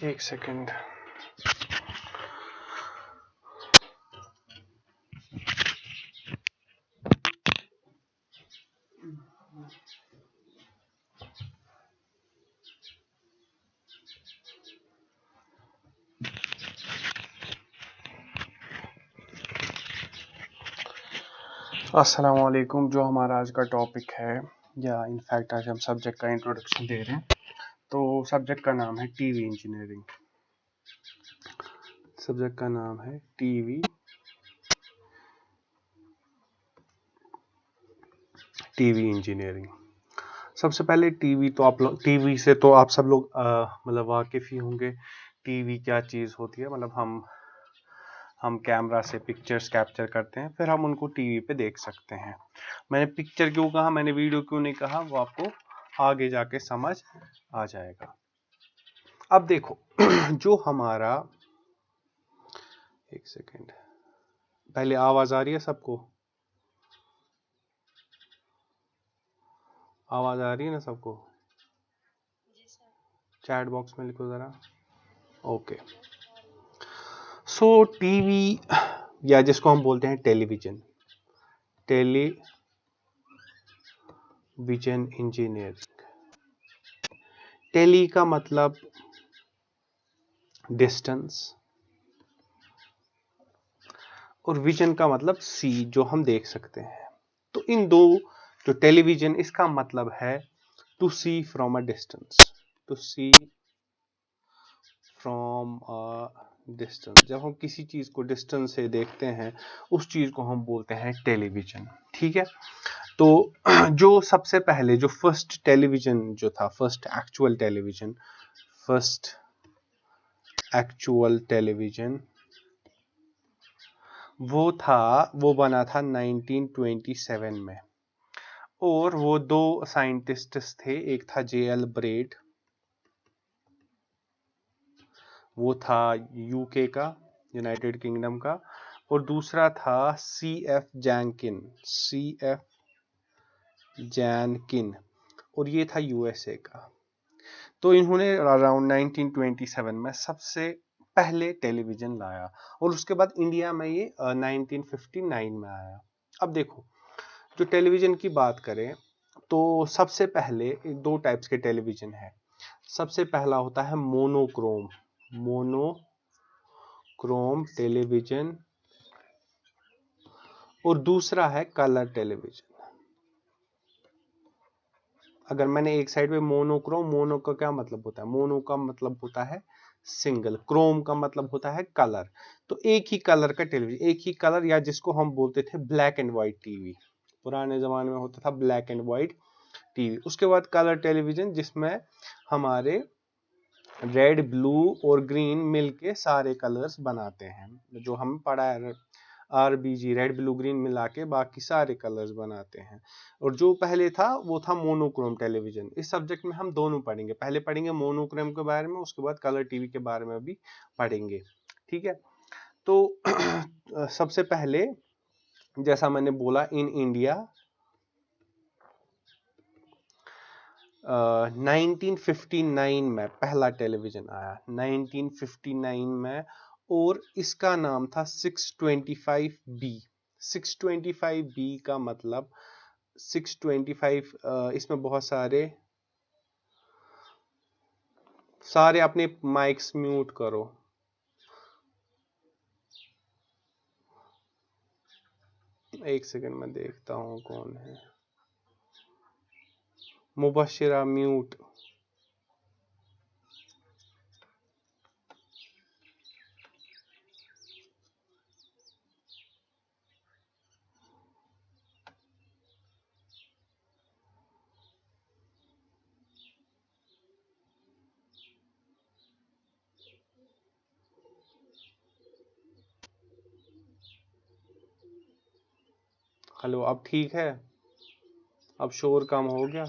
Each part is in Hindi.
एक सेकंड। अस्सलाम वालेकुम। जो हमारा आज का टॉपिक है, या इनफैक्ट आज हम सब्जेक्ट का इंट्रोडक्शन दे रहे हैं। तो सब्जेक्ट का नाम है टीवी इंजीनियरिंग। सब्जेक्ट का नाम है टीवी इंजीनियरिंग। सबसे पहले टीवी तो आप लोग, टीवी से तो आप सब लोग मतलब वाकिफ ही होंगे। टीवी क्या चीज़ होती है, मतलब हम कैमरा से पिक्चर्स कैप्चर करते हैं, फिर हम उनको टीवी पे देख सकते हैं। मैंने पिक्चर क्यों कहा, मैंने वीडियो क्यों नहीं कहा, वो आपको आगे जाके समझ आ जाएगा। अब देखो जो हमारा, एक सेकेंड, पहले आवाज आ रही है सबको? आवाज आ रही है ना सबको? चैट बॉक्स में लिखो जरा। ओके। सो टीवी, या जिसको हम बोलते हैं टेलीविजन, टेलीविजन इंजीनियरिंग। टेली का मतलब डिस्टेंस और विजन का मतलब सी, जो हम देख सकते हैं। तो इन दो, जो टेलीविजन, इसका मतलब है to see from a distance, to see from a distance. जब हम किसी चीज को डिस्टेंस से देखते हैं, उस चीज को हम बोलते हैं टेलीविजन। ठीक है। तो जो सबसे पहले, जो फर्स्ट टेलीविजन जो था, फर्स्ट एक्चुअल टेलीविजन वो बना था 1927 में। और वो दो साइंटिस्ट्स थे, एक था जेएल ब्रेड, वो था यूके का, यूनाइटेड किंगडम का, और दूसरा था सीएफ जैनकिन, और ये था यूएसए का। तो इन्होंने अराउंड 1927 में सबसे पहले टेलीविजन लाया, और उसके बाद इंडिया में ये 1959 में आया। अब देखो, जो टेलीविजन की बात करें तो सबसे पहले दो टाइप्स के टेलीविजन है। सबसे पहला होता है मोनोक्रोम टेलीविजन, और दूसरा है कलर टेलीविजन। अगर मैंने एक साइड पे मोनो का क्या मतलब होता है? मोनो का मतलब होता है सिंगल, क्रोम का मतलब होता है कलर। तो एक ही कलर का टेलीविजन, एक ही कलर, या जिसको हम बोलते थे ब्लैक एंड व्हाइट टीवी। पुराने जमाने में होता था ब्लैक एंड व्हाइट टीवी। उसके बाद कलर टेलीविजन, जिसमें हमारे रेड, ब्लू और ग्रीन मिलके सारे कलर्स बनाते हैं, जो हम पढ़ा है, RBG, रेड ब्लू ग्रीन मिला के बाकी सारे कलर्स बनाते हैं। और जो पहले था वो था मोनोक्रोम टेलीविजन। इस सब्जेक्ट में हम दोनों पढ़ेंगे, पहले पढ़ेंगे मोनोक्रोम के बारे में, उसके बाद कलर टीवी के बारे में भी पढ़ेंगे। ठीक है। तो सबसे पहले, जैसा मैंने बोला, इन इंडिया 1959 में पहला टेलीविजन आया, 1959 में, और इसका नाम था 625B। 625B का मतलब 625, इसमें बहुत सारे अपने माइक्स म्यूट करो। एक सेकंड में देखता हूं कौन है। मुबशिरा म्यूट। हेलो, अब ठीक है? अब शोर कम हो गया?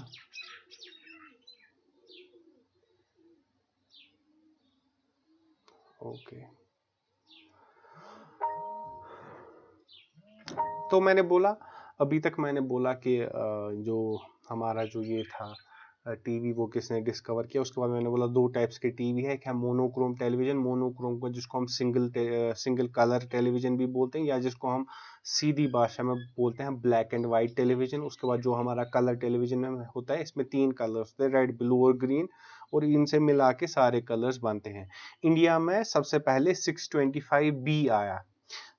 ओके। तो मैंने बोला, अभी तक मैंने बोला कि जो हमारा जो ये था टीवी वो किसने डिस्कवर किया। उसके बाद मैंने बोला 2 टाइप्स के टीवी है, एक है मोनोक्रोम टेलीविजन, मोनोक्रोम को जिसको हम सिंगल कलर टेलीविजन भी बोलते हैं, या जिसको हम सीधी भाषा में बोलते हैं ब्लैक एंड व्हाइट टेलीविजन। उसके बाद जो हमारा कलर टेलीविजन में होता है, इसमें 3 कलर्स होते हैं, रेड, ब्लू और ग्रीन, और इनसे मिला के सारे कलर्स बनते हैं। इंडिया में सबसे पहले 625B आया,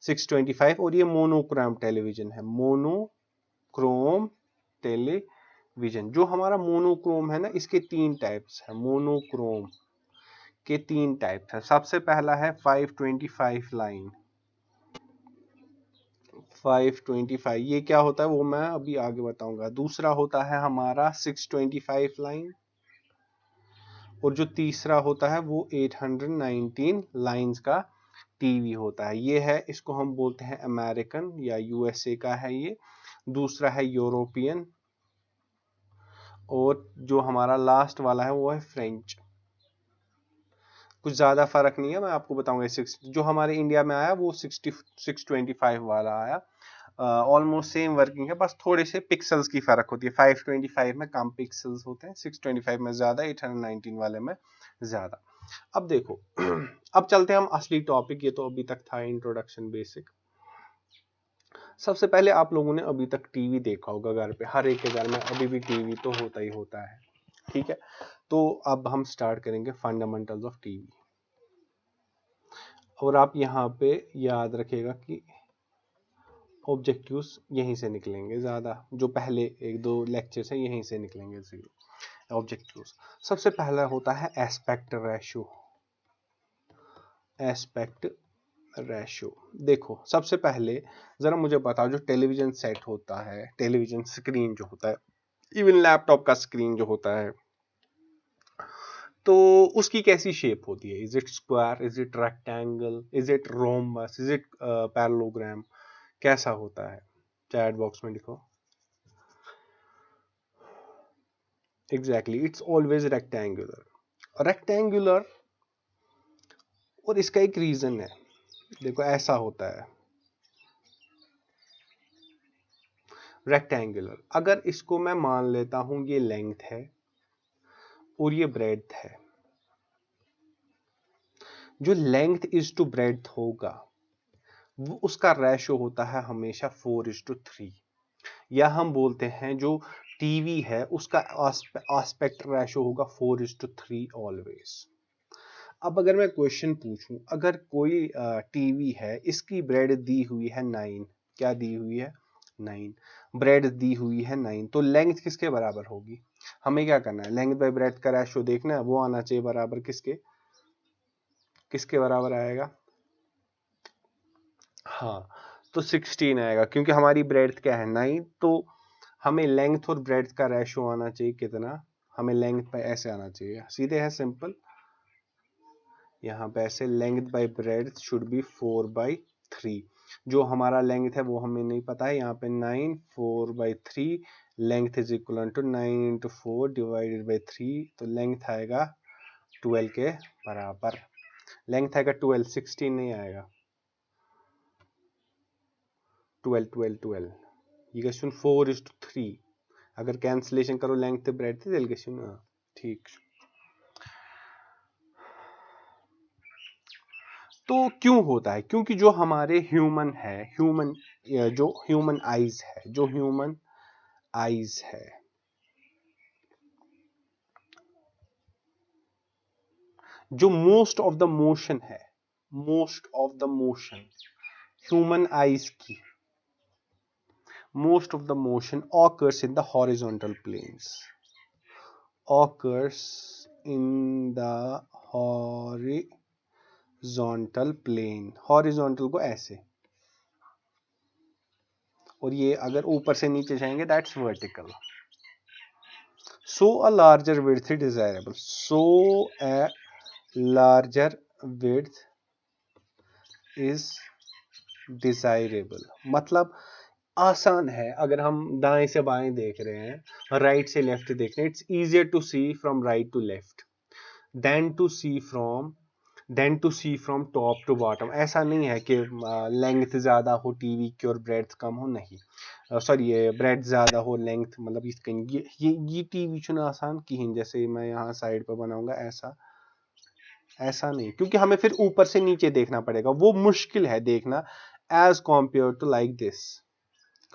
625, और ये मोनोक्रोम टेलीविजन है, मोनोक्रोम टेलीविजन। जो हमारा मोनोक्रोम है ना, इसके 3 टाइप्स है, मोनोक्रोम के 3 टाइप्स है। सबसे पहला है 525 लाइन, 525, ये क्या होता है वो मैं अभी आगे बताऊंगा। दूसरा होता है हमारा 625 लाइन, और जो तीसरा होता है वो 819 लाइंस का टीवी होता है। ये है, इसको हम बोलते हैं अमेरिकन या यूएसए का है ये। दूसरा है यूरोपियन, और जो हमारा लास्ट वाला है वो है फ्रेंच। कुछ ज्यादा फर्क नहीं है, मैं आपको बताऊंगा। जो हमारे इंडिया में आया वो 625 वाला आया। ऑलमोस्ट सेम वर्किंग है, बस थोड़े से पिक्सल्स की फर्क होती है। 525 में कम पिक्सल्स होते हैं, 625 में ज्यादा, 819 वाले में ज्यादा। अब देखो अब चलते हैं हम असली टॉपिक। ये तो अभी तक था इंट्रोडक्शन बेसिक। सबसे पहले आप लोगों ने अभी तक टीवी देखा होगा घर पे, हर एक के घर में अभी भी टीवी तो होता ही होता है, ठीक है। तो अब हम स्टार्ट करेंगे फंडामेंटल्स ऑफ टीवी। और आप यहाँ पे याद रखिएगा कि ऑब्जेक्टिव्स यहीं से निकलेंगे, ज्यादा जो पहले 1-2 लेक्चर्स हैं यहीं से निकलेंगे ऑब्जेक्टिव्स। सबसे पहला होता है एस्पेक्ट रेशियो। एस्पेक्ट रेशियो, देखो सबसे पहले जरा मुझे बताओ, जो टेलीविजन सेट होता है, टेलीविजन स्क्रीन जो होता है, इवन लैपटॉप का स्क्रीन जो होता है, तो उसकी कैसी शेप होती है? Is it square, is it rectangle, is it rhombus, is it parallelogram, कैसा होता है? चैट बॉक्स में लिखो। Exactly, it's always rectangular. Rectangular, और इसका एक रीजन है, देखो ऐसा होता है रेक्टेंगुलर। अगर इसको मैं मान लेता हूं ये लेंथ है और ये ब्रेड्थ है, जो लेंथ इज टू ब्रेड्थ होगा वो उसका रेशो होता है हमेशा 4:3, या हम बोलते हैं जो टीवी है उसका एस्पेक्ट रेशो होगा 4:3 ऑलवेज। अब अगर मैं क्वेश्चन पूछूं, अगर कोई टीवी है, इसकी ब्रेड दी हुई है 9, क्या दी हुई है? 9, ब्रेड दी हुई है 9, तो लेंथ किसके बराबर होगी? हमें क्या करना है, लेंथ बाय ब्रेड का रेशो देखना है, वो आना चाहिए बराबर किसके, किसके बराबर आएगा? हाँ, तो 16 आएगा, क्योंकि हमारी ब्रेड्थ क्या है 9, तो हमें लेंथ और ब्रेड्थ का रेशो आना चाहिए कितना? हमें लेंथ पे ऐसे आना चाहिए, सीधे है सिंपल, यहाँ पे ऐसे, length bye breadth should be 4/3। जो हमारा लेंथ है वो हमें नहीं पता है, यहाँ पे 9, 4/3, length is equal to 9 × 4 divided by 3, तो लेंथ आएगा 12 के बराबर। लेंथ आएगा 12, 16 नहीं आएगा, 12, 12, 12। ये क्वेश्चन 4:3, अगर कैंसिलेशन करो लेंथ ब्रेड थे क्वेश्चन, ठीक। तो क्यों होता है? क्योंकि जो हमारे ह्यूमन है, जो ह्यूमन आईज है, जो ह्यूमन आईज है, जो मोस्ट ऑफ द मोशन है, most of the motion human eyes की, most of the motion occurs in the horizontal planes, occurs in the horizontal plane, horizontal को ऐसे, और ये अगर ऊपर से नीचे जाएंगे that's vertical. So a larger width is desirable, so a larger width is desirable, मतलब आसान है। अगर हम दाएं से बाएं देख रहे हैं, राइट से लेफ्ट देख रहे हैं, it's easier to see from right to left than to see from top to bottom. ऐसा नहीं है कि लेंथ ज्यादा हो टीवी की और ब्रेड्थ कम हो, नहीं, सॉरी ये ब्रेड ज़्यादा हो, लेंथ मतलब इस कहीं ये टीवी चुना आसान की, जैसे मैं यहाँ साइड पर बनाऊंगा ऐसा, ऐसा नहीं, क्योंकि हमें फिर ऊपर से नीचे देखना पड़ेगा, वो मुश्किल है देखना as compare to like this,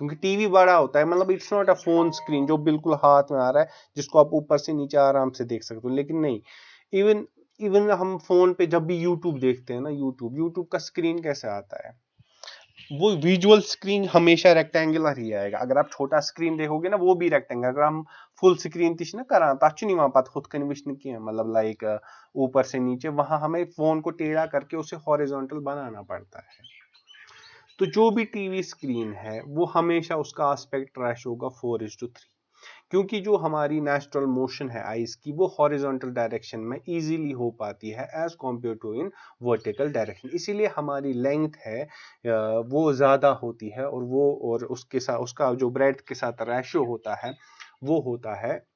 क्योंकि टीवी बड़ा होता है, मतलब it's not a phone screen जो बिल्कुल हाथ में आ रहा है जिसको आप ऊपर से नीचे आराम से देख सकते हो, लेकिन नहीं, इवन इवन हम फोन पे जब भी यूट्यूब देखते हैं ना, यूट्यूब का स्क्रीन कैसे आता है, वो विजुअल स्क्रीन हमेशा रेक्टेंगुलर ही आएगा, अगर आप छोटा स्क्रीन देखोगे ना वो भी रेक्टेंगुलर, अगर हम फुल स्क्रीन तिश ना करा तथ नहीं वहां खुद कन वचन की, मतलब लाइक ऊपर से नीचे, वहां हमें फोन को टेढ़ा करके उसे हॉरिजॉन्टल बनाना पड़ता है। तो जो भी टीवी स्क्रीन है वो हमेशा उसका एस्पेक्ट रेशियो होगा 4:3, क्योंकि जो हमारी नेचुरल मोशन है आइज की वो हॉरिजॉन्टल डायरेक्शन में इजीली हो पाती है as compare to in vertical direction, इसीलिए हमारी लेंथ है वो ज़्यादा होती है, और उसके साथ उसका जो ब्रेड के साथ रेशियो होता है वो होता है,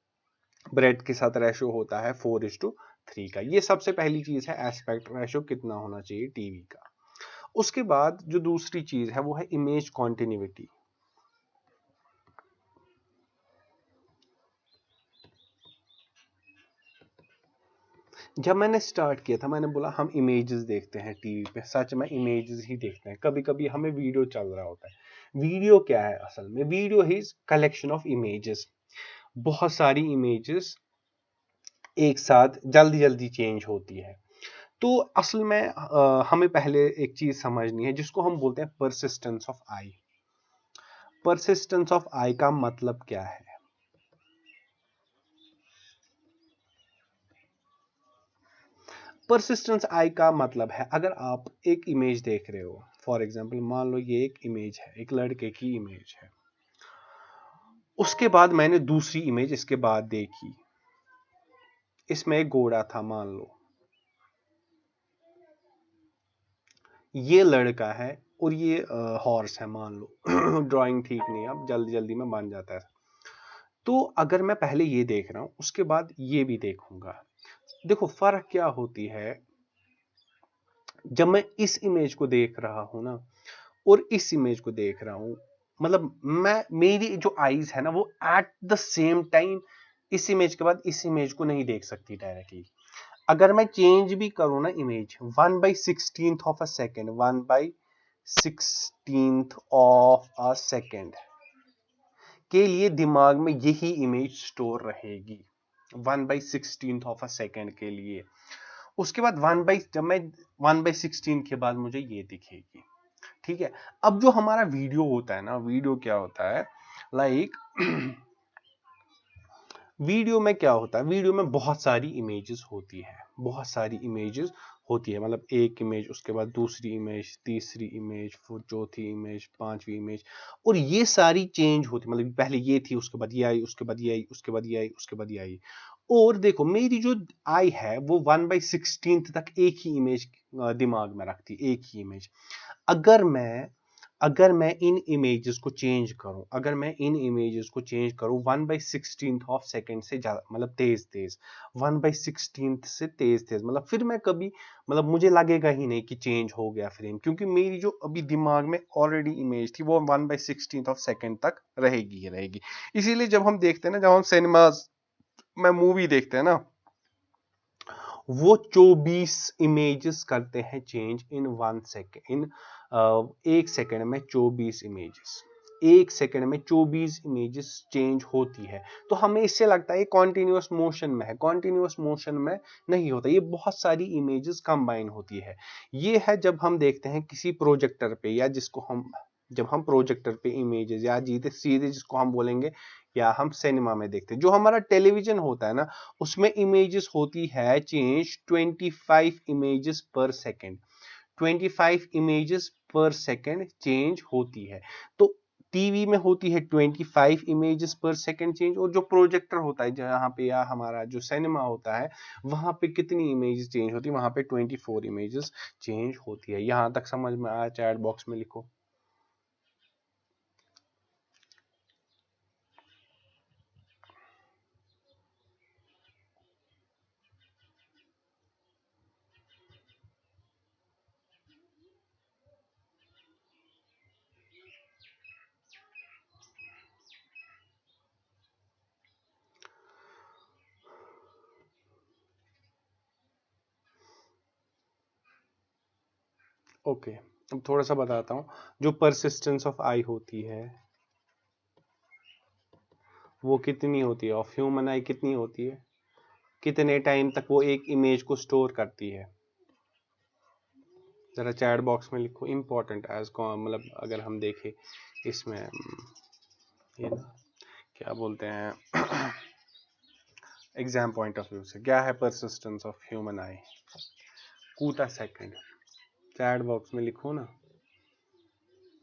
ब्रेड के साथ रेशियो होता है 4:3 का। ये सबसे पहली चीज़ है, एस्पेक्ट रेशियो कितना होना चाहिए टीवी का। उसके बाद जो दूसरी चीज़ है वो है इमेज कॉन्टिन्यूटी। जब मैंने स्टार्ट किया था मैंने बोला हम इमेजेस देखते हैं टीवी पे, सच में इमेजेस ही देखते हैं, कभी कभी हमें वीडियो चल रहा होता है। वीडियो क्या है असल में, video is collection of images, बहुत सारी इमेजेस एक साथ जल्दी जल्दी चेंज होती है। तो असल में हमें पहले एक चीज समझनी है जिसको हम बोलते हैं persistence of eye. Persistence of eye का मतलब क्या है? परसिस्टेंस आई का मतलब है, अगर आप एक इमेज देख रहे हो, फॉर एग्जांपल मान लो ये एक इमेज है, एक लड़के की इमेज है, उसके बाद मैंने दूसरी इमेज इसके बाद देखी, इसमें एक घोड़ा था मान लो, ये लड़का है और ये हॉर्स है मान लो ड्राइंग ठीक नहीं है, अब जल्दी जल्दी में बन जाता है। तो अगर मैं पहले ये देख रहा हूं उसके बाद ये भी देखूंगा, देखो फर्क क्या होती है, जब मैं इस इमेज को देख रहा हूं ना और इस इमेज को देख रहा हूं, मतलब मैं मेरी जो आईज है ना वो एट द सेम टाइम इस इमेज के बाद इस इमेज को नहीं देख सकती डायरेक्टली। अगर मैं चेंज भी करूं ना image 1/16 of a second, 1/16 of a second के लिए दिमाग में यही इमेज स्टोर रहेगी, 1/16 ऑफ अ सेकेंड के लिए। उसके बाद जब मैं 1/16 के बाद मुझे ये दिखेगी, ठीक है। अब जो हमारा वीडियो होता है ना, वीडियो क्या होता है, लाइक वीडियो में क्या होता है, वीडियो में बहुत सारी इमेजेस होती है, बहुत सारी इमेजेस होती है, मतलब एक इमेज उसके बाद दूसरी इमेज, तीसरी इमेज, फिर चौथी इमेज, पांचवी इमेज, और ये सारी चेंज होती, मतलब पहले ये थी उसके बाद ये आई, उसके बाद ये आई, उसके बाद ये आई, उसके बाद ये आई। और देखो मेरी जो आई है वो 1/16 तक एक ही इमेज दिमाग में रखती, एक ही इमेज। अगर मैं अगर मैं इन इमेजेस को चेंज करूं, अगर मैं इन इमेजेस को चेंज करूं 1/16 ऑफ सेकेंड से ज्यादा, मतलब तेज तेज 1/16 से तेज तेज, मतलब फिर मैं कभी, मतलब मुझे लगेगा ही नहीं कि चेंज हो गया फ्रेम, क्योंकि मेरी जो अभी दिमाग में ऑलरेडी इमेज थी वो 1/16 ऑफ सेकेंड तक रहेगी ही रहेगी। इसीलिए जब हम देखते हैं ना, जब हम सिनेमाज में मूवी देखते हैं ना, वो 24 इमेजेस करते हैं change in 1 second, in 1 second में 24 इमेजेस, 1 सेकेंड में 24 इमेजेस चेंज होती है। तो हमें इससे लगता है ये कॉन्टिन्यूअस मोशन में है, कॉन्टिन्यूअस मोशन में नहीं होता, ये बहुत सारी इमेजेस कंबाइन होती है। ये है जब हम देखते हैं किसी प्रोजेक्टर पे, या जिसको हम, जब हम प्रोजेक्टर पे इमेजेस या जीते सीधे जिसको हम बोलेंगे, या हम सिनेमा में देखते हैं, जो हमारा टेलीविजन होता है ना, उसमें इमेजेस होती है चेंज 25 इमेजेस पर सेकेंड, 25 इमेजेस पर सेकेंड चेंज होती है। तो टीवी में होती है 25 इमेजेस पर सेकेंड चेंज, और जो प्रोजेक्टर होता है जहां पे, या हमारा जो सिनेमा होता है, वहां पे कितनी इमेजेस चेंज होती है, वहां पे 24 इमेजेस चेंज होती है। यहां तक समझ में आया? चैट बॉक्स में लिखो। ओके, अब थोड़ा सा बताता हूँ। जो परसिस्टेंस ऑफ आई होती है वो कितनी होती है, ऑफ ह्यूमन आई कितनी होती है, कितने टाइम तक वो एक इमेज को स्टोर करती है? जरा चैट बॉक्स में लिखो, इंपॉर्टेंट एज मतलब अगर हम देखें इसमें ये ना क्या बोलते हैं एग्जाम पॉइंट ऑफ व्यू से, क्या है परसिस्टेंस ऑफ ह्यूमन आई? कूटा सेकंड, चैट बॉक्स में लिखो ना।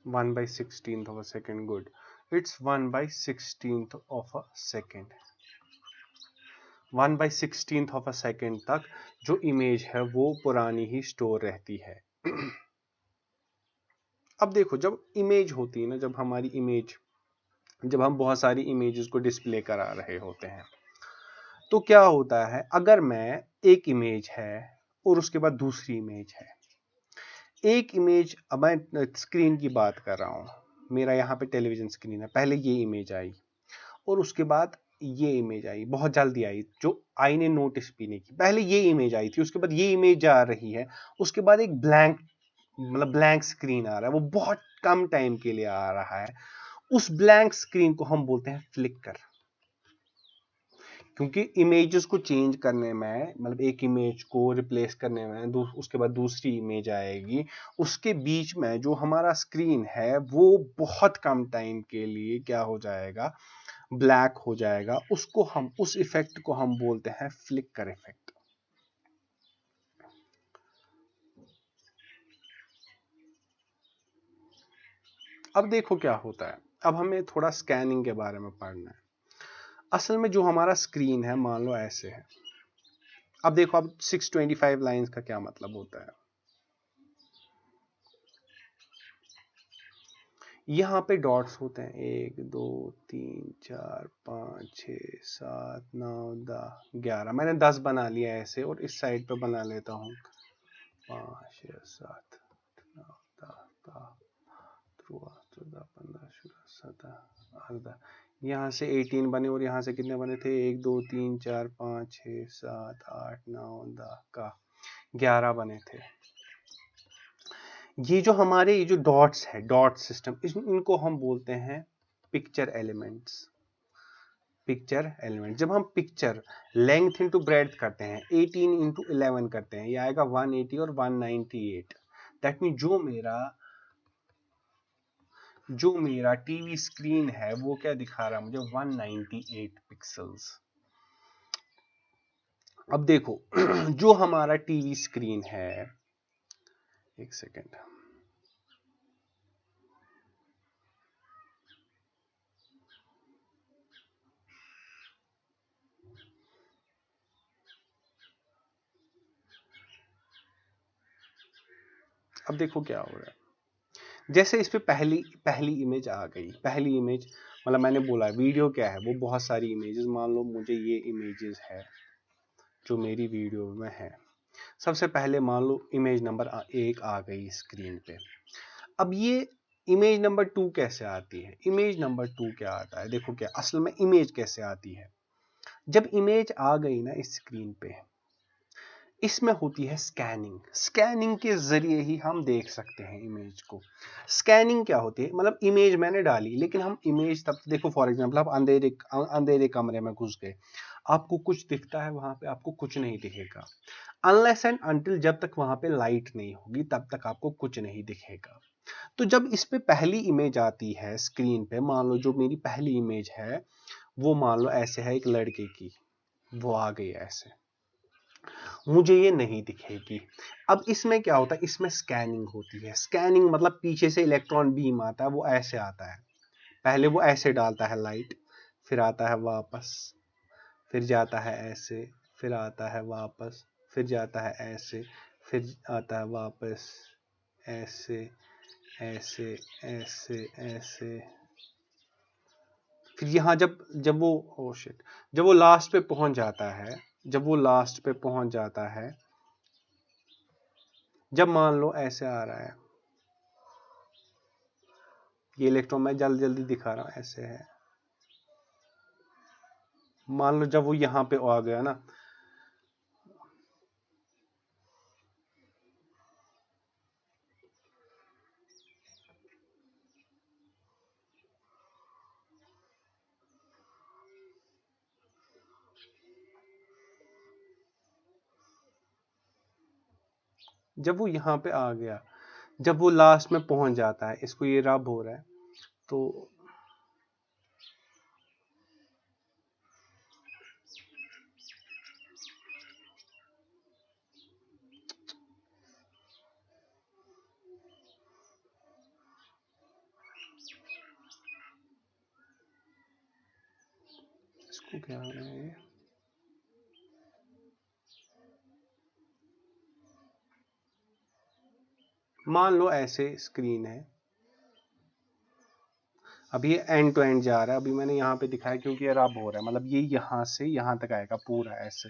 1/16 of a second. Good. It's 1/16 of a second. 1/16 of a second तक जो इमेज है वो पुरानी ही स्टोर रहती है। अब देखो, जब इमेज होती है ना, जब हमारी इमेज, जब हम बहुत सारी इमेजेस को डिस्प्ले करा रहे होते हैं, तो क्या होता है, अगर मैं एक इमेज है और उसके बाद दूसरी इमेज है, एक इमेज, अब मैं स्क्रीन की बात कर रहा हूं, मेरा यहाँ पे टेलीविजन स्क्रीन है, पहले ये इमेज आई और उसके बाद ये इमेज आई, बहुत जल्दी आई, जो आई ने नोटिस भी नहीं की। पहले ये इमेज आई थी, उसके बाद ये इमेज आ रही है, उसके बाद एक ब्लैंक, मतलब ब्लैंक स्क्रीन आ रहा है, वो बहुत कम टाइम के लिए आ रहा है। उस ब्लैंक स्क्रीन को हम बोलते हैं फ्लिकर। क्योंकि इमेजेस को चेंज करने में, मतलब एक इमेज को रिप्लेस करने में उसके बाद दूसरी इमेज आएगी, उसके बीच में जो हमारा स्क्रीन है वो बहुत कम टाइम के लिए क्या हो जाएगा, ब्लैक हो जाएगा। उसको हम, उस इफेक्ट को हम बोलते हैं फ्लिकर इफेक्ट। अब देखो क्या होता है, अब हमें थोड़ा स्कैनिंग के बारे में पढ़ना है। असल में जो हमारा स्क्रीन है, मान लो ऐसे है। अब देखो, अब 625 लाइंस का क्या मतलब होता है। यहाँ पे डॉट्स होते हैं, 1 2 3 4 5 6 7 9 10 11। मैंने 10 बना लिया ऐसे, और इस साइड पे बना लेता हूँ 5 6 7 9 10 13 14 15 16 17 18। यहाँ से 18 बने, और यहाँ से कितने बने थे, 1 2 3 4 5 6 7 8 9 10 का 11 बने थे। ये जो हमारे ये जो डॉट्स है, डॉट सिस्टम, इनको हम बोलते हैं पिक्चर एलिमेंट्स। पिक्चर एलिमेंट, जब हम पिक्चर लेंथ इंटू ब्रेड्थ करते हैं, 18 इंटू 11 करते हैं, ये आएगा 180 और 198। दैट मीन जो मेरा टीवी स्क्रीन है वो क्या दिखा रहा है मुझे, 198 पिक्सल्स। अब देखो जो हमारा टीवी स्क्रीन है, एक सेकेंड, अब देखो क्या हो रहा है। जैसे इस पे पहली इमेज आ गई, पहली इमेज, मतलब मैंने बोला वीडियो क्या है, वो बहुत सारी इमेजेस, मान लो मुझे ये इमेजेस है जो मेरी वीडियो में है। सबसे पहले मान लो इमेज नंबर 1 आ गई स्क्रीन पे। अब ये इमेज नंबर 2 कैसे आती है, इमेज नंबर 2 क्या आता है, देखो क्या असल में इमेज कैसे आती है। जब इमेज आ गई ना इस स्क्रीन पे, इसमें होती है स्कैनिंग। स्कैनिंग के जरिए ही हम देख सकते हैं इमेज को। स्कैनिंग क्या होती है, मतलब इमेज मैंने डाली, लेकिन हम इमेज तब देखो, फॉर एग्जांपल आप अंधेरे कमरे में घुस गए, आपको कुछ दिखता है वहां पे, आपको कुछ नहीं दिखेगा। अनलेस एंड अनटिल, जब तक वहां पे लाइट नहीं होगी तब तक आपको कुछ नहीं दिखेगा। तो जब इस पे पहली इमेज आती है स्क्रीन पे, मान लो जो मेरी पहली इमेज है वो मान लो ऐसे है, एक लड़के की, वो आ गई ऐसे, मुझे ये नहीं दिखेगी। अब इसमें क्या होता है, इसमें स्कैनिंग होती है। स्कैनिंग मतलब पीछे से इलेक्ट्रॉन बीम आता है, वो ऐसे आता है, पहले वो ऐसे डालता है लाइट, फिर आता है वापस, फिर जाता है ऐसे, फिर आता है वापस, फिर जाता है ऐसे, फिर आता है वापस, ऐसे ऐसे ऐसे ऐसे। फिर यहाँ जब जब वो ओ शिट, जब वो लास्ट पे पहुंच जाता है, जब वो लास्ट पे पहुंच जाता है, जब मान लो ऐसे आ रहा है, ये इलेक्ट्रॉन मैं जल्दी जल्दी दिखा रहा हूं, ऐसे है, मान लो जब वो यहां पे आ गया ना, जब वो यहाँ पे आ गया, जब वो लास्ट में पहुंच जाता है, इसको ये रब हो रहा है, तो इसको क्या हो रहा है, मान लो ऐसे स्क्रीन है, अब ये एंड टू एंड जा रहा है, अभी मैंने यहाँ पे दिखाया क्योंकि ये रब हो रहा है, मतलब ये यहाँ से यहाँ तक आएगा पूरा ऐसे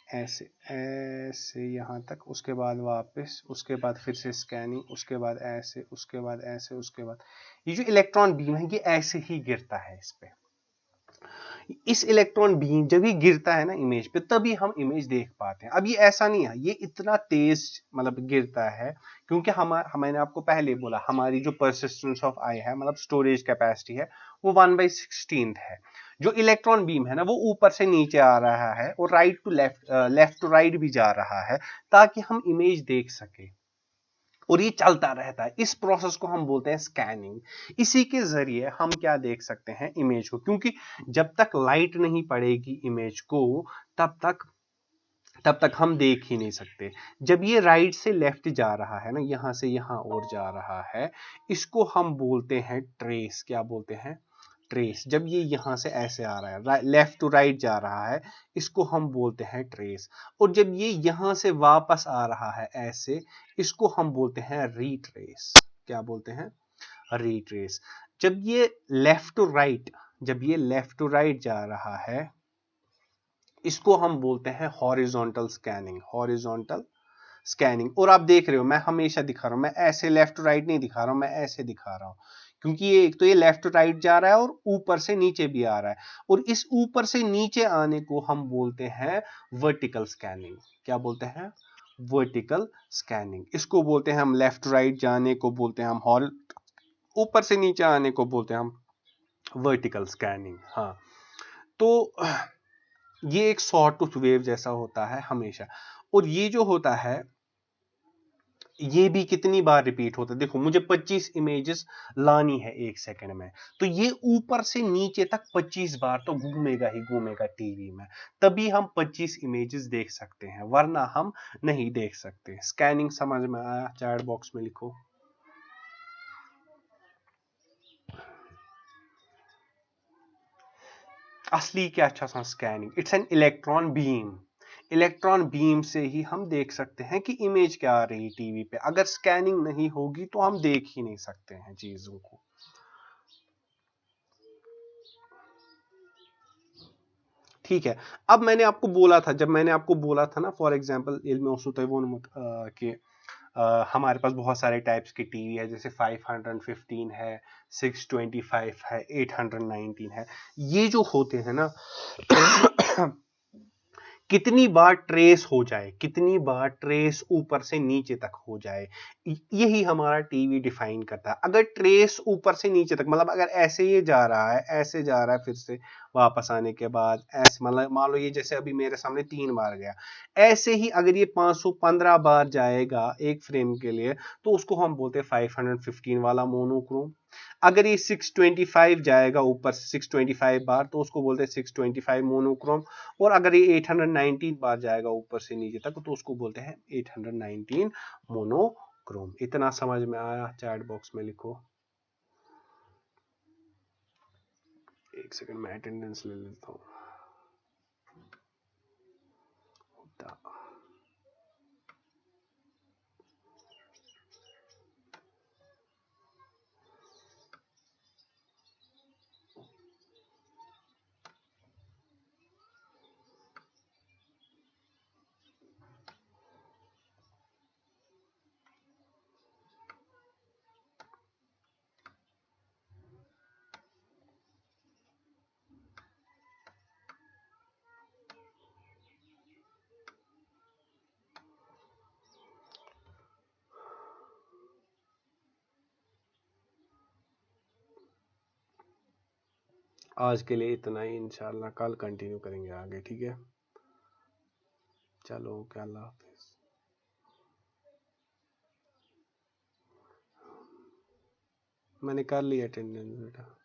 ऐसे ऐसे यहाँ तक, उसके बाद वापस, उसके बाद फिर से स्कैनिंग, उसके बाद ऐसे, उसके बाद ऐसे, उसके बाद ये जो इलेक्ट्रॉन बीम है ये ऐसे ही गिरता है इस पे। इस इलेक्ट्रॉन बीम जब ये गिरता है ना इमेज पे, तभी हम इमेज देख पाते हैं। अब ये ऐसा नहीं है, ये इतना तेज मतलब गिरता है क्योंकि मैंने आपको पहले बोला हमारी जो परसिस्टेंस ऑफ आई है, मतलब स्टोरेज कैपेसिटी है, वो 1/16 है। जो इलेक्ट्रॉन बीम है ना, वो ऊपर से नीचे आ रहा है और right to left, left to right भी जा रहा है ताकि हम इमेज देख सके, और ये चलता रहता है। इस प्रोसेस को हम बोलते हैं स्कैनिंग। इसी के जरिए हम क्या देख सकते हैं, इमेज को, क्योंकि जब तक लाइट नहीं पड़ेगी इमेज को, तब तक हम देख ही नहीं सकते। जब ये राइट से लेफ्ट जा रहा है ना, यहां से यहां और जा रहा है, इसको हम बोलते हैं ट्रेस। क्या बोलते हैं, ट्रेस। जब ये यहां से ऐसे आ रहा है, लेफ्ट टू राइट जा रहा है, इसको हम बोलते हैं ट्रेस। और जब ये यहां से वापस आ रहा है ऐसे, इसको हम बोलते हैं रीट्रेस। क्या बोलते हैं, रीट्रेस। जब ये लेफ्ट टू राइट, जब ये लेफ्ट टू राइट जा रहा है, इसको हम बोलते हैं हॉरिजॉन्टल स्कैनिंग। Horizontal scanning. और आप देख रहे हो मैं हमेशा दिखा रहा हूं, मैं ऐसे लेफ्ट टू राइट नहीं दिखा रहा हूं, मैं ऐसे दिखा रहा हूं, क्योंकि ये एक तो ये लेफ्ट टू राइट जा रहा है और ऊपर से नीचे भी आ रहा है, और इस ऊपर से नीचे आने को हम बोलते हैं वर्टिकल स्कैनिंग। क्या बोलते हैं, वर्टिकल स्कैनिंग। इसको बोलते हैं हम लेफ्ट टू राइट जाने को बोलते हैं हम ऊपर से नीचे आने को बोलते हैं हम वर्टिकल स्कैनिंग। हाँ, तो ये एक सॉटूथ वेव जैसा होता है हमेशा। और ये जो होता है ये भी कितनी बार रिपीट होता है, देखो मुझे 25 इमेजेस लानी है एक सेकंड में, तो ये ऊपर से नीचे तक 25 बार तो घूमेगा ही घूमेगा टीवी में, तभी हम 25 इमेजेस देख सकते हैं, वरना हम नहीं देख सकते। स्कैनिंग समझ में आया, चैट बॉक्स में लिखो। असली क्या अच्छा सा scanning, it's an electron beam. Electron beam से ही हम देख सकते हैं कि इमेज क्या आ रही है टीवी पे। अगर स्कैनिंग नहीं होगी तो हम देख ही नहीं सकते हैं चीजों को। ठीक है, अब मैंने आपको बोला था, जब मैंने आपको बोला था ना, फॉर एग्जांपल इल्म कि हमारे पास बहुत सारे टाइप्स की टीवी है, जैसे 515 है, 625 है, 819 है। ये जो होते हैं ना कितनी बार ट्रेस हो जाए, कितनी बार ट्रेस ऊपर से नीचे तक हो जाए, यही हमारा टीवी डिफाइन करता है। अगर ट्रेस ऊपर से नीचे तक, मतलब अगर ऐसे ये जा रहा है, ऐसे जा रहा है, फिर से वापस आने के बाद ऐसे, मतलब मान लो ये जैसे अभी मेरे सामने 3 बार गया, ऐसे ही अगर ये 515 बार जाएगा एक फ्रेम के लिए, तो उसको हम बोलते हैं 515 वाला मोनोक्रोम। अगर ये 625 जाएगा ऊपर से 625 बार, तो उसको बोलते हैं 625 मोनोक्रोम। और अगर ये 819 बार जाएगा ऊपर से नीचे तक, तो उसको बोलते हैं 819 मोनोक्रोम। इतना समझ में आया, चैट बॉक्स में लिखो। एक सेकंड में अटेंडेंस ले लेता हूँ। आज के लिए इतना ही, इंशाल्लाह कल कंटिन्यू करेंगे आगे, ठीक है। चलो, क्या, अल्लाह हाफिज। मैंने कर लिया अटेंडेंस बेटा।